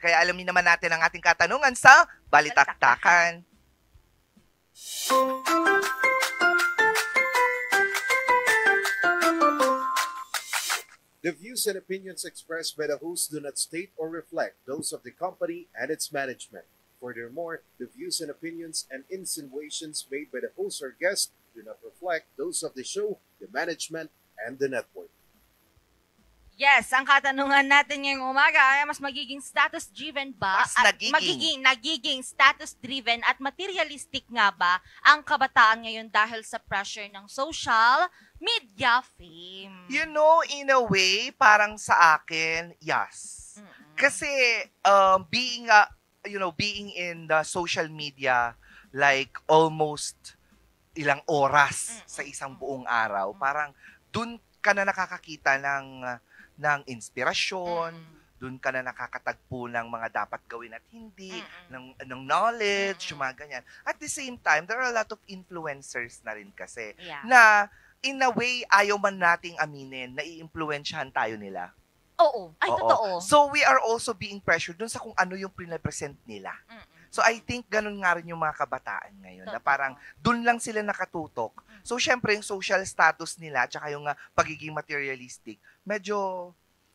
Kaya alamin naman natin ang ating katanungan sa Balitaktakan. The views and opinions expressed by the host do not state or reflect those of the company and its management. Furthermore, the views and opinions and insinuations made by the host or guest do not reflect those of the show, the management, and the network. Yes, ang katanungan natin ngayong umaga ay mas magiging status-driven ba? Nagiging status-driven at materialistic nga ba ang kabataan ngayon dahil sa pressure ng social media fame? You know, in a way, parang sa akin, yes. Kasi being in the social media like almost ilang oras sa isang buong araw, parang dun ka na nakakakita ng inspirasyon, dun ka na nakakatagpo ng mga dapat gawin at hindi, ng knowledge, yung mga ganyan. At the same time, there are a lot of influencers na rin kasi, na in a way, ayaw man nating aminin, nai-influensyahan tayo nila. Oo. Ay, totoo. So, we are also being pressured dun sa kung ano yung pinapresent nila. So, I think ganun nga rin yung mga kabataan ngayon, na parang dun lang sila nakatutok. So, syempre, yung social status nila, tsaka yung pagiging materialistic, medyo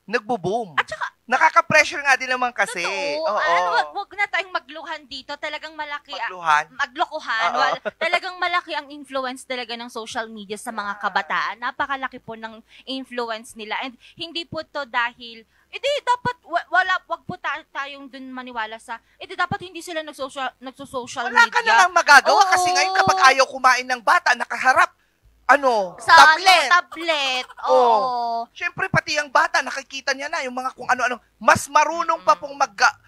nagbo-boom. At saka, nakaka-pressure nga din naman kasi. Totoo. Wag na tayong magluhan dito. Talagang malaki. Maglokohan. Talagang malaki ang influence talaga ng social media sa mga kabataan. Napakalaki po ng influence nila. And hindi po to dahil, dapat, wag po tayong dun maniwala sa, dapat hindi sila nagso-social media. Wala ka na lang magagawa kasi ngayon kapag ayaw kumain ng bata, nakaharap, tablet. Siyempre, pati ang bata, nakikita niya na yung mga kung ano-ano. Mas marunong pa pong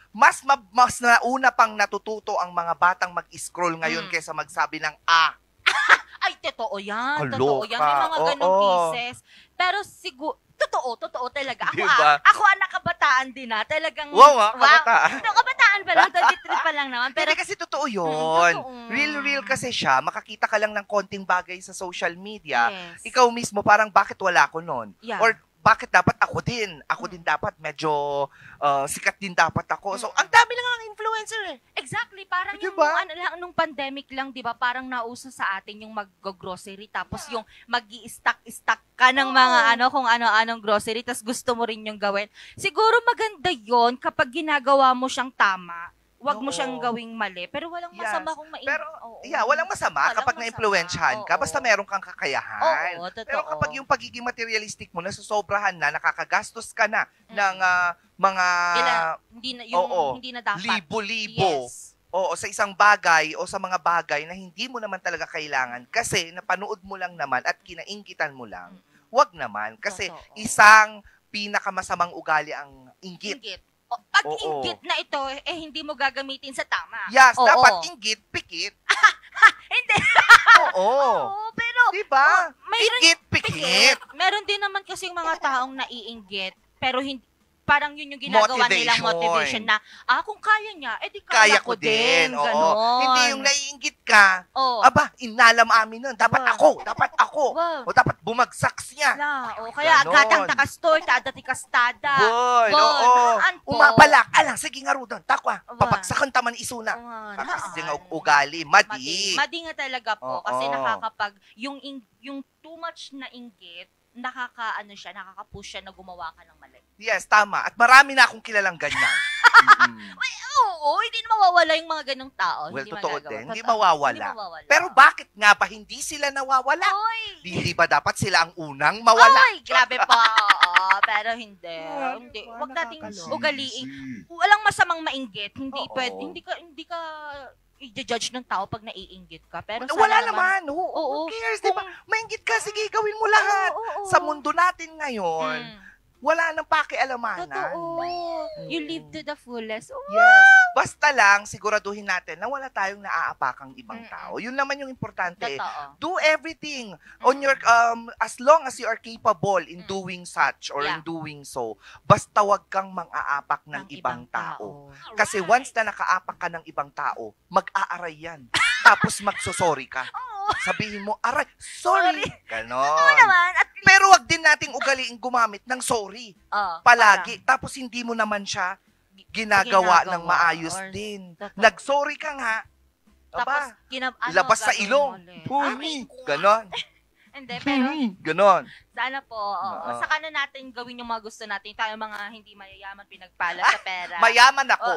mas nauna pang natututo ang mga batang mag-scroll ngayon kaysa magsabi ng Ay, totoo yan. Kaloka. Totoo yan. May mga ganong cases. Pero siguro, totoo talaga. Ako anak kabataan din Talagang, kabataan. Kabataan pa lang, 33 pa lang naman. Pero kasi totoo yun. Real kasi siya. Makakita ka lang ng konting bagay sa social media. Yes. Ikaw mismo, parang bakit wala ko nun? Yeah. Or bakit dapat ako din? Ako din dapat medyo sikat din dapat ako. So, ang dami lang ang influencer eh. Exactly. Parang nung pandemic lang, di ba? Parang nauso sa atin yung mag-grocery. Tapos yung mag-i-stock ka ng mga kung ano-anong grocery. Tapos gusto mo rin yung gawin. Siguro maganda yon kapag ginagawa mo siyang tama. Wag mo siyang gawing mali. Pero walang masama kung walang masama kapag na-influensyahan ka. Basta meron kang kakayahan. Pero kapag yung pagiging materialistic mo, nasusobrahan na, nakakagastos ka na ng mga hindi na dapat. Libo-libo. Yes. Sa isang bagay o sa mga bagay na hindi mo naman talaga kailangan kasi napanood mo lang naman at kinainggitan mo lang. Wag naman. Kasi isang pinakamasamang ugali ang inggit. Pag inggit na ito, hindi mo gagamitin sa tama. Yes, dapat inggit, pikit. Hindi. Pero, diba? Inggit, pikit. Meron din naman kasing mga taong naiinggit, pero hindi, parang yun yung ginagawa nilang motivation na, kung kaya niya, di kaya ko din. Ganon. Hindi yung naiinggit ka, inalam amin nun, dapat ako. O dapat bumagsak siya. Kaya agatang takastor, taadati kastada. Umapalak, sige nga doon, takwa, papagsakan taman isuna. Kasi nga ugali, madi. Madi nga talaga po, kasi nakakapag, yung too much na inggit, nakaka-push siya na gumawa ka ng mali. Yes, tama. At marami na akong kilalang ganyan. Hindi na mawawala yung mga ganong tao. Well, totoo din. Hindi mawawala. Pero bakit nga ba hindi sila nawawala? Hindi ba dapat sila ang unang mawala? Grabe po. Pero hindi. Huwag nating ugaliin. Walang masamang mainggit. Hindi ka i-judge ng tao pag naiinggit ka. Pero wala naman. Who cares? Diba? Mainggit ka, sige, gawin mo lahat. Sa mundo natin ngayon, wala nang pakialamanan. Totoo. You live to the fullest. Yes. Basta lang, siguraduhin natin na wala tayong naaapakang ibang tao. Yun naman yung importante. Do everything on your, as long as you are capable in doing such or in doing so, basta wag kang mang-aapak ng ibang tao. Kasi once na nakaapak ka ng ibang tao, mag-aaray yan. Tapos magsosorry ka. Sabihin mo, aray, sorry. Ganon. Pero wag din nating ugaliing gumamit ng sorry. Palagi. Tapos hindi mo naman siya ginagawa ng maayos din. Nag-sorry ka nga. Tapos, labas sa ilong. Pumi. Ganon. Hindi, pero ganon. Sana po, saka na natin gawin yung mga gusto natin. Tayo mga hindi mayayaman pinagpala sa pera. Mayaman ako.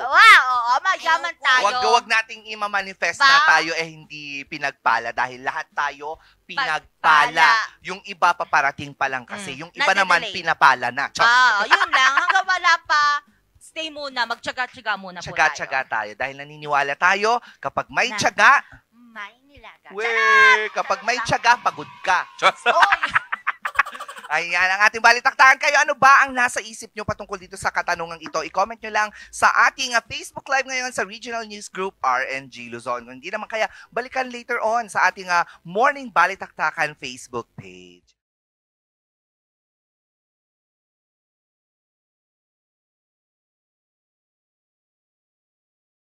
Mayaman tayo. Wag nating i-manifest na tayo hindi pinagpala dahil lahat tayo pinagpala. Yung iba paparating pa lang kasi. Yung iba naman pinapala na. Yun lang. Hanggang wala pa, stay muna. Magtyaga-tyaga muna po tayo. Tyaga-tyaga tayo. Dahil naniniwala tayo, kapag may tyaga, may nilaga. Kapag may tyaga, pagod ka. Ayan, ang ating balitaktakan kayo. Ano ba ang nasa isip nyo patungkol dito sa katanungang ito? I-comment nyo lang sa ating Facebook Live ngayon sa Regional News Group RNG Luzon. Kung hindi naman kaya, balikan later on sa ating Morning Balitaktakan Facebook page.